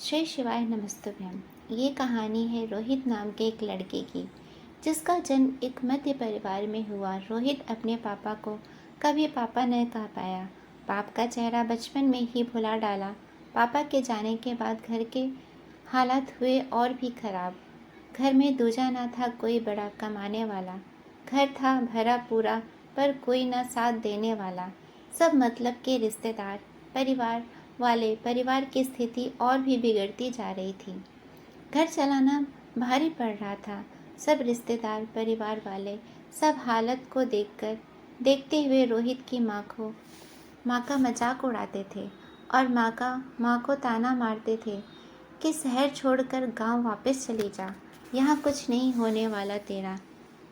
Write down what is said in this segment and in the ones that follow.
श्री शिवाय नमस्तुभ्यम। ये कहानी है रोहित नाम के एक लड़के की, जिसका जन्म एक मध्य परिवार में हुआ। रोहित अपने पापा को कभी पापा न कह पाया। बाप का चेहरा बचपन में ही भुला डाला। पापा के जाने के बाद घर के हालात हुए और भी खराब। घर में दूजा ना था कोई बड़ा कमाने वाला। घर था भरा पूरा, पर कोई न साथ देने वाला। सब मतलब के रिश्तेदार, परिवार की स्थिति और भी बिगड़ती जा रही थी। घर चलाना भारी पड़ रहा था। सब रिश्तेदार, परिवार वाले सब हालत को देखते हुए रोहित की माँ का मजाक उड़ाते थे और माँ को ताना मारते थे कि शहर छोड़कर गांव वापस चली जा, यहाँ कुछ नहीं होने वाला तेरा।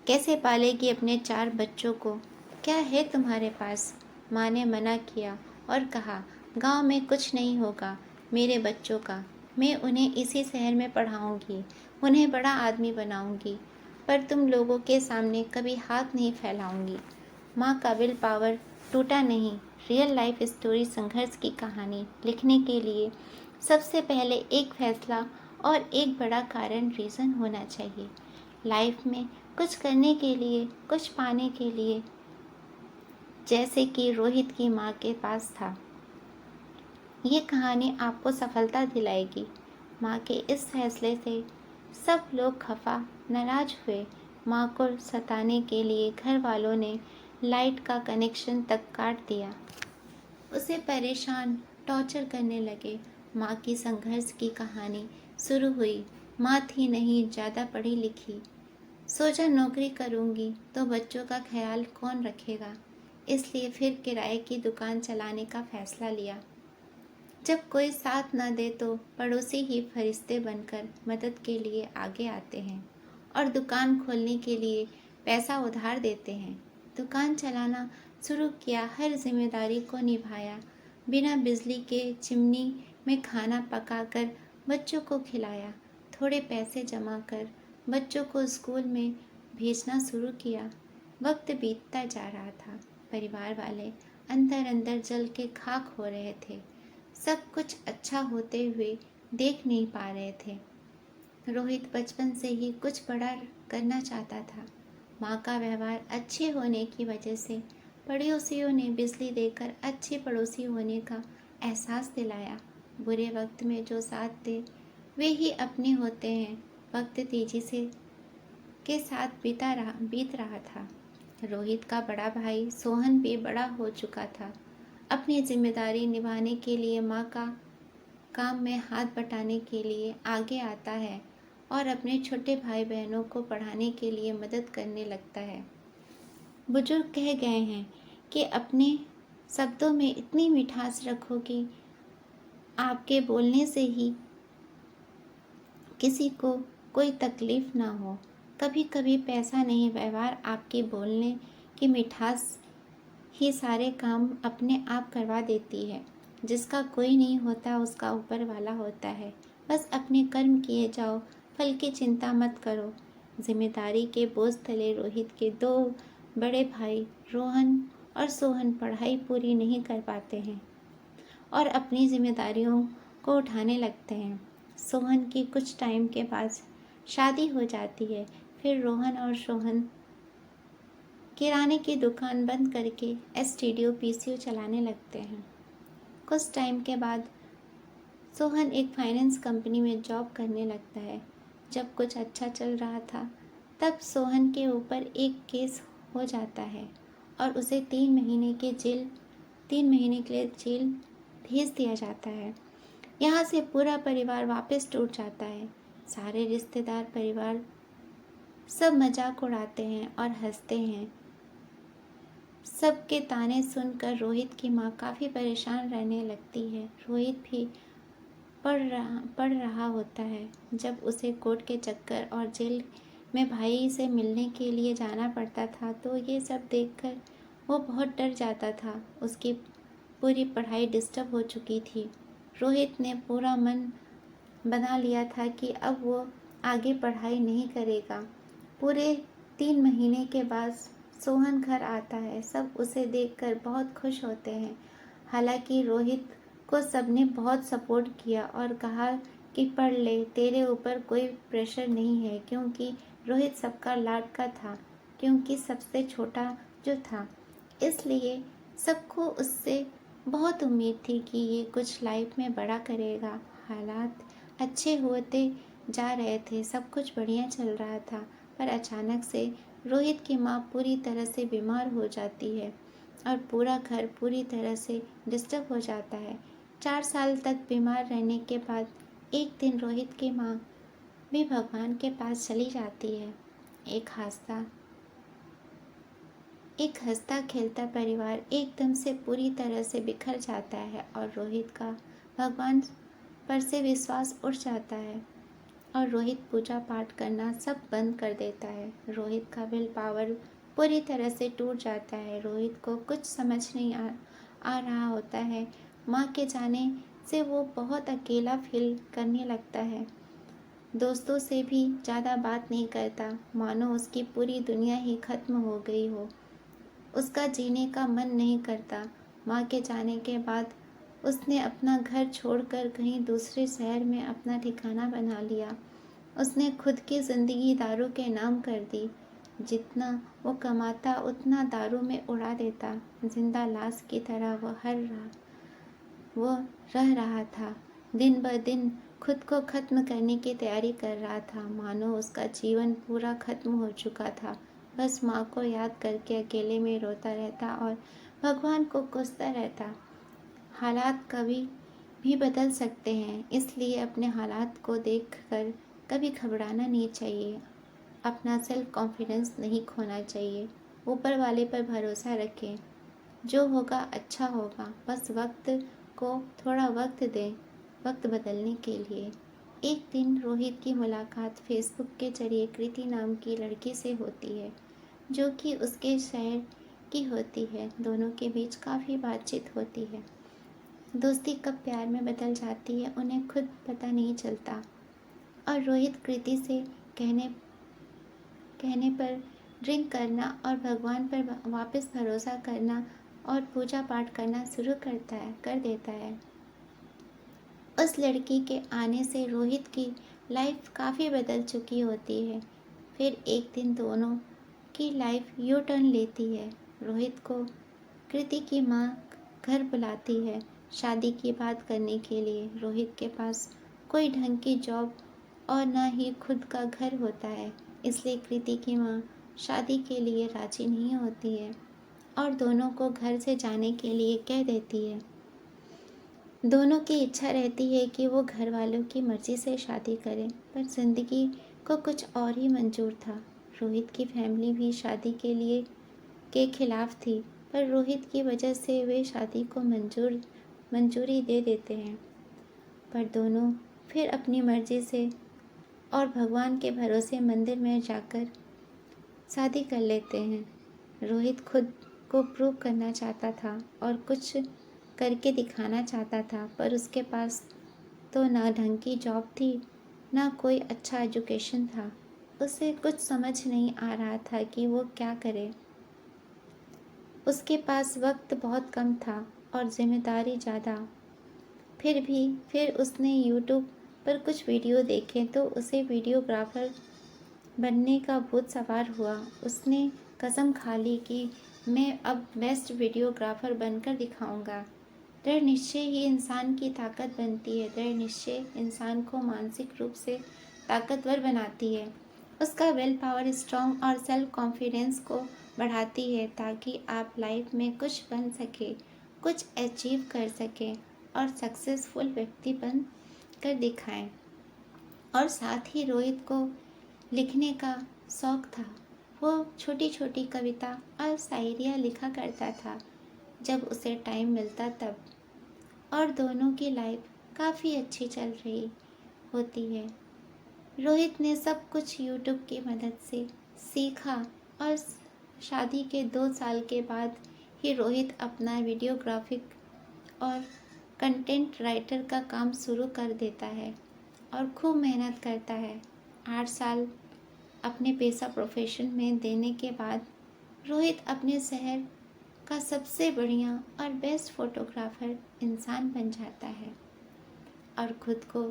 कैसे पालेगी अपने 4 बच्चों को? क्या है तुम्हारे पास? माँ ने मना किया और कहा, गांव में कुछ नहीं होगा मेरे बच्चों का। मैं उन्हें इसी शहर में पढ़ाऊंगी, उन्हें बड़ा आदमी बनाऊंगी, पर तुम लोगों के सामने कभी हाथ नहीं फैलाऊंगी। माँ का विल पावर टूटा नहीं। रियल लाइफ स्टोरी संघर्ष की कहानी लिखने के लिए सबसे पहले एक फैसला और एक बड़ा कारण रीज़न होना चाहिए। लाइफ में कुछ करने के लिए, कुछ पाने के लिए, जैसे कि रोहित की माँ के पास था। ये कहानी आपको सफलता दिलाएगी। माँ के इस फैसले से सब लोग खफा, नाराज हुए। माँ को सताने के लिए घर वालों ने लाइट का कनेक्शन तक काट दिया। उसे परेशान, टॉर्चर करने लगे। माँ की संघर्ष की कहानी शुरू हुई। माँ थी नहीं ज़्यादा पढ़ी लिखी। सोचा नौकरी करूँगी तो बच्चों का ख्याल कौन रखेगा, इसलिए फिर किराए की दुकान चलाने का फैसला लिया। जब कोई साथ न दे तो पड़ोसी ही फरिश्ते बनकर मदद के लिए आगे आते हैं और दुकान खोलने के लिए पैसा उधार देते हैं। दुकान चलाना शुरू किया, हर जिम्मेदारी को निभाया। बिना बिजली के चिमनी में खाना पकाकर बच्चों को खिलाया। थोड़े पैसे जमा कर बच्चों को स्कूल में भेजना शुरू किया। वक्त बीतता जा रहा था। परिवार वाले अंदर अंदर जल के खाक हो रहे थे। सब कुछ अच्छा होते हुए देख नहीं पा रहे थे। रोहित बचपन से ही कुछ बड़ा करना चाहता था। माँ का व्यवहार अच्छे होने की वजह से पड़ोसियों ने बिजली देकर अच्छे पड़ोसी होने का एहसास दिलाया। बुरे वक्त में जो साथ दे वे ही अपने होते हैं। वक्त तेजी से के साथ बीत रहा था। रोहित का बड़ा भाई सोहन भी बड़ा हो चुका था। अपनी जिम्मेदारी निभाने के लिए माँ का काम में हाथ बटाने के लिए आगे आता है और अपने छोटे भाई बहनों को पढ़ाने के लिए मदद करने लगता है। बुजुर्ग कह गए हैं कि अपने शब्दों में इतनी मिठास रखो कि आपके बोलने से ही किसी को कोई तकलीफ ना हो। कभी कभी पैसा नहीं, व्यवहार, आपके बोलने की मिठास ही सारे काम अपने आप करवा देती है। जिसका कोई नहीं होता उसका ऊपर वाला होता है। बस अपने कर्म किए जाओ, फल की चिंता मत करो। जिम्मेदारी के बोझ तले रोहित के 2 बड़े भाई रोहन और सोहन पढ़ाई पूरी नहीं कर पाते हैं और अपनी जिम्मेदारियों को उठाने लगते हैं। सोहन की कुछ टाइम के बाद शादी हो जाती है। फिर रोहन और सोहन किराने की दुकान बंद करके एसटीडीओ पीसीओ चलाने लगते हैं। कुछ टाइम के बाद सोहन एक फाइनेंस कंपनी में जॉब करने लगता है। जब कुछ अच्छा चल रहा था तब सोहन के ऊपर एक केस हो जाता है और उसे 3 महीने के लिए जेल भेज दिया जाता है। यहाँ से पूरा परिवार वापस टूट जाता है। सारे रिश्तेदार, परिवार सब मजाक उड़ाते हैं और हंसते हैं। सबके ताने सुनकर रोहित की माँ काफ़ी परेशान रहने लगती है। रोहित भी पढ़ रहा होता है। जब उसे कोर्ट के चक्कर और जेल में भाई से मिलने के लिए जाना पड़ता था तो ये सब देखकर वो बहुत डर जाता था। उसकी पूरी पढ़ाई डिस्टर्ब हो चुकी थी। रोहित ने पूरा मन बना लिया था कि अब वो आगे पढ़ाई नहीं करेगा। पूरे 3 महीने के बाद सोहन घर आता है। सब उसे देखकर बहुत खुश होते हैं। हालांकि रोहित को सबने बहुत सपोर्ट किया और कहा कि पढ़ ले, तेरे ऊपर कोई प्रेशर नहीं है, क्योंकि रोहित सबका लाडका था, क्योंकि सबसे छोटा जो था, इसलिए सबको उससे बहुत उम्मीद थी कि ये कुछ लाइफ में बड़ा करेगा। हालात अच्छे होते जा रहे थे, सब कुछ बढ़िया चल रहा था, पर अचानक से रोहित की माँ पूरी तरह से बीमार हो जाती है और पूरा घर पूरी तरह से डिस्टर्ब हो जाता है। 4 साल तक बीमार रहने के बाद एक दिन रोहित की माँ भी भगवान के पास चली जाती है। एक हंसता खेलता परिवार एकदम से पूरी तरह से बिखर जाता है और रोहित का भगवान पर से विश्वास उठ जाता है और रोहित पूजा पाठ करना सब बंद कर देता है। रोहित का विल पावर पूरी तरह से टूट जाता है। रोहित को कुछ समझ नहीं आ रहा होता है। माँ के जाने से वो बहुत अकेला फील करने लगता है। दोस्तों से भी ज़्यादा बात नहीं करता, मानो उसकी पूरी दुनिया ही खत्म हो गई हो। उसका जीने का मन नहीं करता। माँ के जाने के बाद उसने अपना घर छोड़कर कहीं दूसरे शहर में अपना ठिकाना बना लिया। उसने खुद की ज़िंदगी दारू के नाम कर दी। जितना वो कमाता उतना दारू में उड़ा देता। जिंदा लाश की तरह वो रह रहा था। दिन ब दिन खुद को ख़त्म करने की तैयारी कर रहा था, मानो उसका जीवन पूरा ख़त्म हो चुका था। बस माँ को याद करके अकेले में रोता रहता और भगवान को कोसता रहता। हालात कभी भी बदल सकते हैं, इसलिए अपने हालात को देखकर कभी घबराना नहीं चाहिए। अपना सेल्फ कॉन्फिडेंस नहीं खोना चाहिए। ऊपर वाले पर भरोसा रखें, जो होगा अच्छा होगा। बस वक्त को थोड़ा वक्त दें, वक्त बदलने के लिए। एक दिन रोहित की मुलाकात फेसबुक के जरिए कृति नाम की लड़की से होती है, जो कि उसके शहर की होती है। दोनों के बीच काफ़ी बातचीत होती है। दोस्ती कब प्यार में बदल जाती है उन्हें खुद पता नहीं चलता और रोहित कृति से कहने पर ड्रिंक करना और भगवान पर वापस भरोसा करना और पूजा पाठ करना शुरू कर देता है। उस लड़की के आने से रोहित की लाइफ काफ़ी बदल चुकी होती है। फिर एक दिन दोनों की लाइफ यू टर्न लेती है। रोहित को कृति की माँ घर बुलाती है शादी की बात करने के लिए। रोहित के पास कोई ढंग की जॉब और ना ही खुद का घर होता है, इसलिए कृति की माँ शादी के लिए राजी नहीं होती है और दोनों को घर से जाने के लिए कह देती है। दोनों की इच्छा रहती है कि वो घर वालों की मर्ज़ी से शादी करें, पर ज़िंदगी को कुछ और ही मंजूर था। रोहित की फैमिली भी शादी के खिलाफ थी, पर रोहित की वजह से वे शादी को मंजूरी दे देते हैं। पर दोनों फिर अपनी मर्ज़ी से और भगवान के भरोसे मंदिर में जाकर शादी कर लेते हैं। रोहित खुद को प्रूव करना चाहता था और कुछ करके दिखाना चाहता था, पर उसके पास तो ना ढंग की जॉब थी, ना कोई अच्छा एजुकेशन था। उसे कुछ समझ नहीं आ रहा था कि वो क्या करे। उसके पास वक्त बहुत कम था और जिम्मेदारी ज़्यादा। फिर उसने यूट्यूब पर कुछ वीडियो देखे तो उसे वीडियोग्राफर बनने का भूत सवार हुआ। उसने कसम खा ली कि मैं अब बेस्ट वीडियोग्राफर बनकर दिखाऊंगा। दृढ़ निश्चय ही इंसान की ताकत बनती है। दृढ़ निश्चय इंसान को मानसिक रूप से ताकतवर बनाती है। उसका विल पावर स्ट्रॉन्ग और सेल्फ कॉन्फिडेंस को बढ़ाती है, ताकि आप लाइफ में कुछ बन सके, कुछ अचीव कर सकें और सक्सेसफुल व्यक्ति बन कर दिखाएं। और साथ ही रोहित को लिखने का शौक था। वो छोटी छोटी कविता और शायरियाँ लिखा करता था जब उसे टाइम मिलता तब। और दोनों की लाइफ काफ़ी अच्छी चल रही होती है। रोहित ने सब कुछ यूट्यूब की मदद से सीखा और शादी के 2 साल के बाद ही रोहित अपना वीडियोग्राफिक और कंटेंट राइटर का काम शुरू कर देता है और खूब मेहनत करता है। 8 साल अपने पेशा प्रोफेशन में देने के बाद रोहित अपने शहर का सबसे बढ़िया और बेस्ट फोटोग्राफर इंसान बन जाता है और खुद को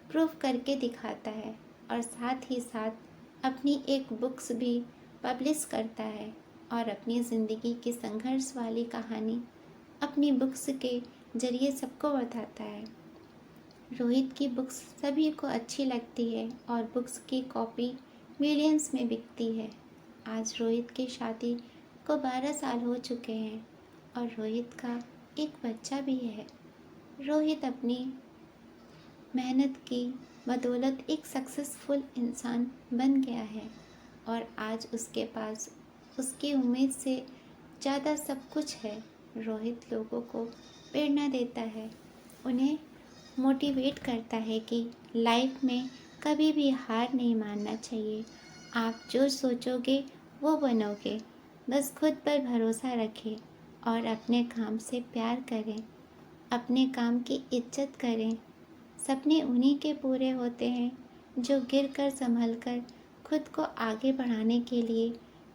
प्रूव करके दिखाता है और साथ ही साथ अपनी एक बुक्स भी पब्लिश करता है और अपनी ज़िंदगी की संघर्ष वाली कहानी अपनी बुक्स के ज़रिए सबको बताता है। रोहित की बुक्स सभी को अच्छी लगती है और बुक्स की कॉपी मिलियंस में बिकती है। आज रोहित की शादी को 12 साल हो चुके हैं और रोहित का एक बच्चा भी है। रोहित अपनी मेहनत की बदौलत एक सक्सेसफुल इंसान बन गया है और आज उसके पास उसकी उम्मीद से ज़्यादा सब कुछ है। रोहित लोगों को प्रेरणा देता है, उन्हें मोटिवेट करता है कि लाइफ में कभी भी हार नहीं मानना चाहिए। आप जो सोचोगे वो बनोगे। बस खुद पर भरोसा रखें और अपने काम से प्यार करें, अपने काम की इज्जत करें। सपने उन्हीं के पूरे होते हैं जो गिर कर संभल कर खुद को आगे बढ़ाने के लिए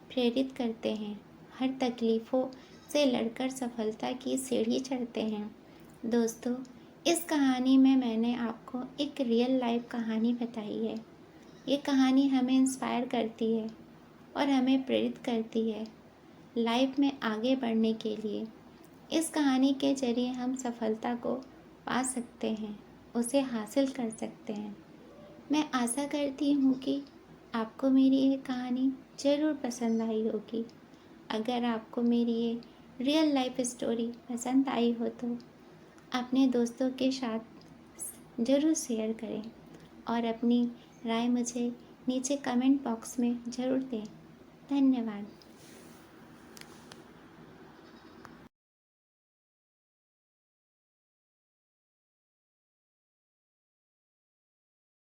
प्रेरित करते हैं, हर तकलीफ़ों से लड़कर सफलता की सीढ़ी चढ़ते हैं। दोस्तों, इस कहानी में मैंने आपको एक रियल लाइफ कहानी बताई है। ये कहानी हमें इंस्पायर करती है और हमें प्रेरित करती है लाइफ में आगे बढ़ने के लिए। इस कहानी के ज़रिए हम सफलता को पा सकते हैं, उसे हासिल कर सकते हैं। मैं आशा करती हूँ कि आपको मेरी ये कहानी ज़रूर पसंद आई होगी। अगर आपको मेरी ये रियल लाइफ स्टोरी पसंद आई हो तो अपने दोस्तों के साथ ज़रूर शेयर करें और अपनी राय मुझे नीचे कमेंट बॉक्स में ज़रूर दें। धन्यवाद।